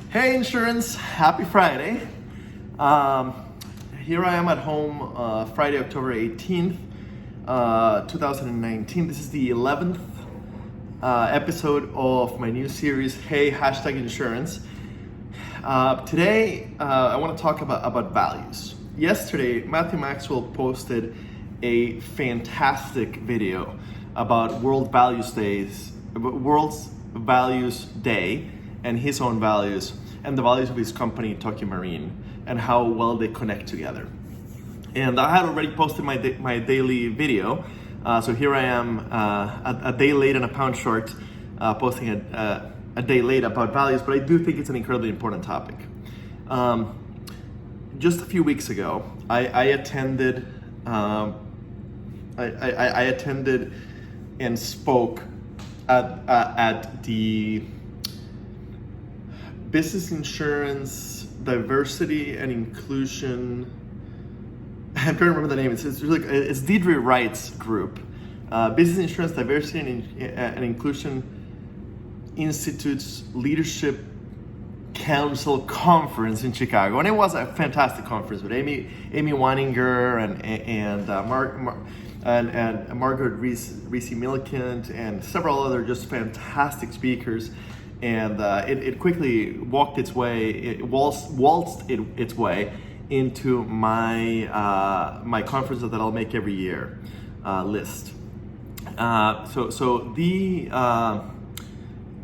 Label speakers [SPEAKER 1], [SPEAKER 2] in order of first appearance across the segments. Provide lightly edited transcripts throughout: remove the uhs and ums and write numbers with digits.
[SPEAKER 1] Hey insurance, happy Friday. Here I am at home Friday, October 18th, 2019. This is the 11th episode of my new series, Hey #Insurance. Today I want to talk about values. Yesterday, Matthew Maxwell posted a fantastic video about World Values Day and his own values and the values of his company, Tokio Marine, and how well they connect together. And I had already posted my daily video, so here I am a day late and a pound short, posting a day late about values, but I do think it's an incredibly important topic. Just a few weeks ago, I attended and spoke at the Business Insurance Diversity and Inclusion. I'm trying to remember the name. It's Deidre Wright's group, Business Insurance Diversity and Inclusion Institute's Leadership Council Conference in Chicago, and it was a fantastic conference with Amy Weininger and Margaret Reese Millicent and several other just fantastic speakers. And it quickly waltzed its way into my conference that I'll make every year list. So the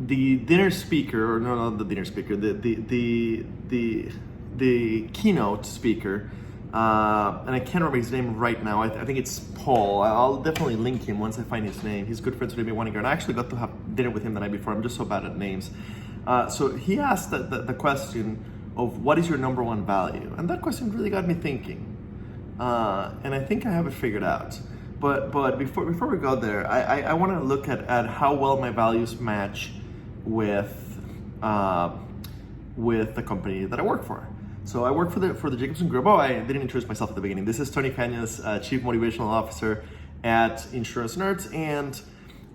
[SPEAKER 1] dinner speaker, or no, not the dinner speaker, the keynote speaker, and I can't remember his name right now. I think it's Paul. I'll definitely link him once I find his name. He's good friends with Amy Weininger, and I actually got to have dinner with him the night before. I'm just so bad at names. So he asked the question of what is your number one value, and that question really got me thinking. And I think I have it figured out. But before we go there, I want to look at how well my values match with the company that I work for. So I work for the Jacobson Group. Oh, I didn't introduce myself at the beginning. This is Tony Cañas, Chief Motivational Officer at Insurance Nerds and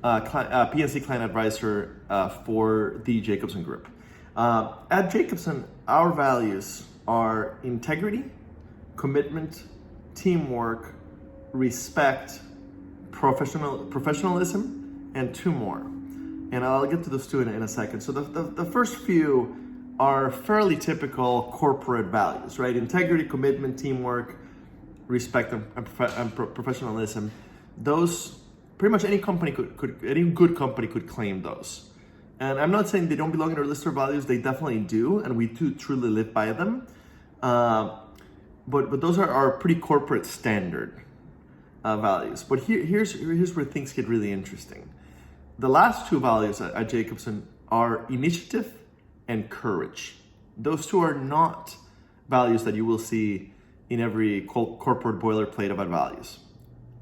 [SPEAKER 1] PNC Client Advisor for the Jacobson Group. At Jacobson, our values are integrity, commitment, teamwork, respect, professionalism, and two more. And I'll get to those two in a second. So the first few are fairly typical corporate values, right? Integrity, commitment, teamwork, respect, and professionalism. Those, pretty much any good company could claim those. And I'm not saying they don't belong in our list of values. They definitely do, and we do truly live by them. But those are our pretty corporate standard values. But here's where things get really interesting. The last two values at Jacobson are initiative and courage. Those two are not values that you will see in every corporate boilerplate about values.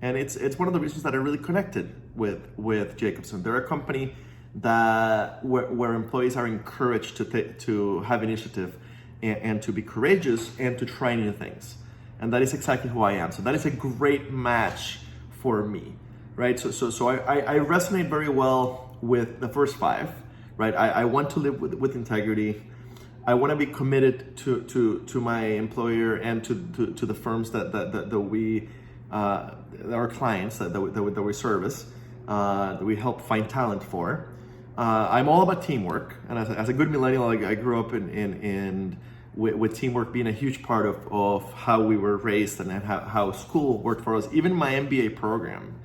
[SPEAKER 1] And it's one of the reasons that I really connected with Jacobson. They're a company where employees are encouraged to have initiative and to be courageous and to try new things. And that is exactly who I am. So that is a great match for me, right? So I resonate very well with the first five, right? I want to live with integrity. I want to be committed to my employer and to the firms that we our clients that we service, that we help find talent for. I'm all about teamwork, and as a good millennial, I grew up with teamwork being a huge part of how we were raised and how school worked for us. Even my MBA program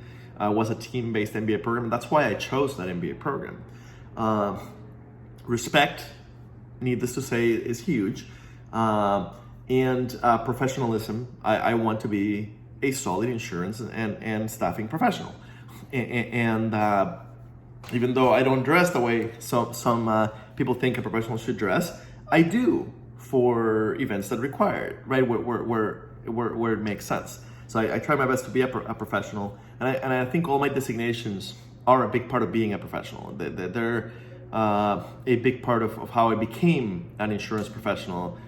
[SPEAKER 1] was a team-based MBA program. That's why I chose that MBA program. Respect, needless to say, is huge. And professionalism, I want to be a solid insurance and staffing professional. And even though I don't dress the way some people think a professional should dress, I do for events that require it, right? Where it makes sense. So I try my best to be a professional, and I think all my designations are a big part of being a professional. They're a big part of how I became an insurance professional.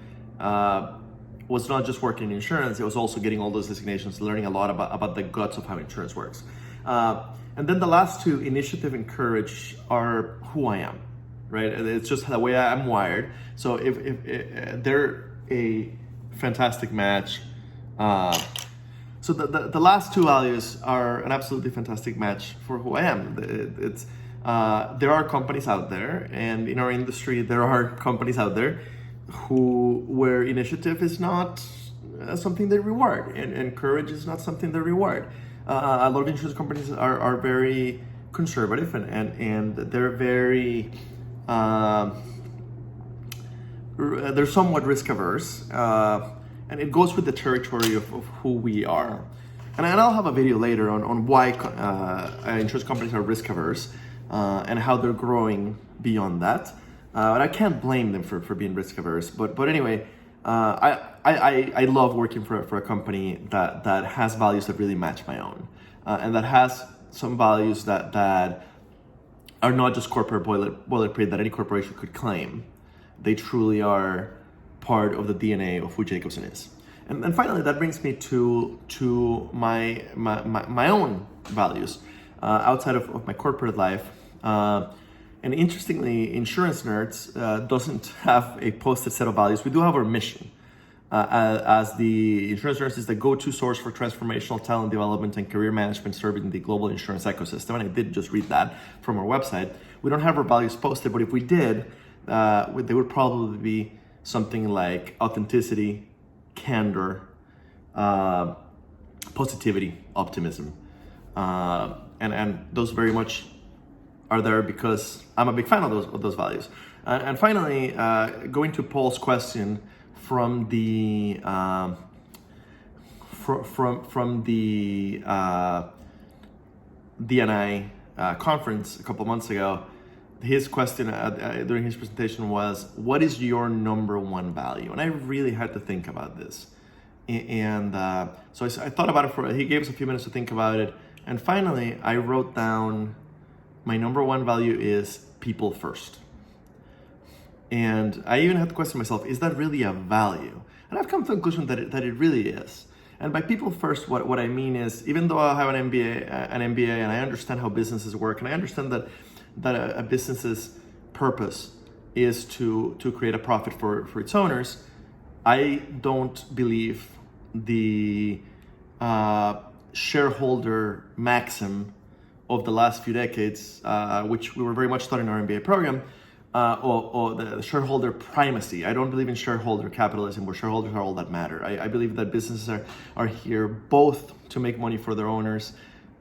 [SPEAKER 1] Was not just working in insurance, it was also getting all those designations, learning a lot about the guts of how insurance works. And then the last two, initiative and courage, are who I am, right? It's just the way I'm wired. So if they're a fantastic match. So the last two values are an absolutely fantastic match for who I am. It's there are companies out there, and in our industry, there are companies out there where initiative is not something they reward, and courage is not something they reward. A lot of insurance companies are very conservative, and they're very they're somewhat risk averse, and it goes with the territory of who we are. And I'll have a video later on why insurance companies are risk averse and how they're growing beyond that. But I can't blame them for being risk averse. But anyway, I love working for a company that has values that really match my own, and that has some values that are not just corporate boilerplate that any corporation could claim. They truly are part of the DNA of who Jacobson is. And finally, that brings me to my own values outside of my corporate life. And interestingly, Insurance Nerds doesn't have a posted set of values. We do have our mission. As the Insurance Nerds is the go-to source for transformational talent development and career management serving the global insurance ecosystem. And I did just read that from our website. We don't have our values posted, but if we did, they would probably be something like authenticity, candor, positivity, optimism. And those very much are there because I'm a big fan of those values. And finally, going to Paul's question from the DNI conference a couple of months ago. His question during his presentation was, what is your number one value? And I really had to think about this. And so I thought about it he gave us a few minutes to think about it. And finally, I wrote down my number one value is people first. And I even had to question myself, is that really a value? And I've come to the conclusion that it really is. And by people first, what I mean is, even though I have an MBA, and I understand how businesses work, and I understand that a business's purpose is to create a profit for its owners, I don't believe the shareholder maxim of the last few decades, which we were very much taught in our MBA program, or the shareholder primacy. I don't believe in shareholder capitalism where shareholders are all that matter. I believe that businesses are here both to make money for their owners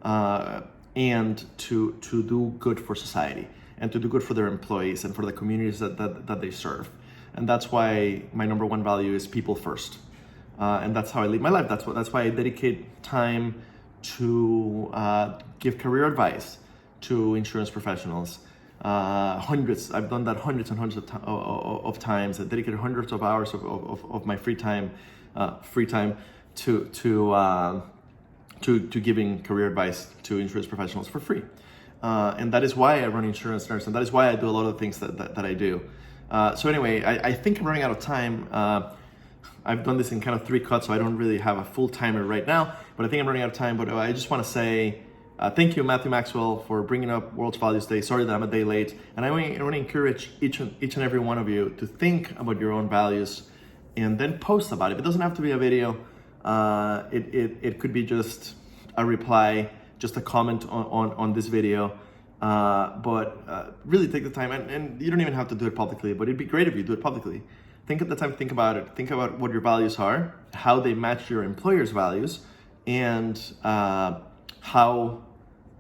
[SPEAKER 1] and to do good for society and to do good for their employees and for the communities that they serve. And that's why my number one value is people first. And that's how I live my life. That's why I dedicate time to give career advice to insurance professionals. I've done that hundreds and hundreds of times. I dedicated hundreds of hours of my free time to giving career advice to insurance professionals for free. And that is why I run Insurance Nerds, and that is why I do a lot of the things that I do. So anyway, I think I'm running out of time. I've done this in kind of 3 cuts, so I don't really have a full timer right now, but I think I'm running out of time. But I just want to say thank you, Matthew Maxwell, for bringing up World Values Day. Sorry that I'm a day late. And I want to encourage each and every one of you to think about your own values and then post about it. It doesn't have to be a video. It could be just a reply, just a comment on this video. But really take the time, and you don't even have to do it publicly, but it'd be great if you do it publicly. Think at the time, think about it. Think about what your values are, how they match your employer's values, and how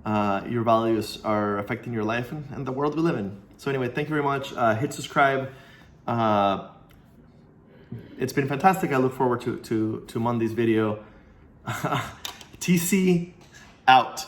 [SPEAKER 1] your values are affecting your life and the world we live in. So anyway, thank you very much. Hit subscribe. It's been fantastic. I look forward to Monday's video. TC out.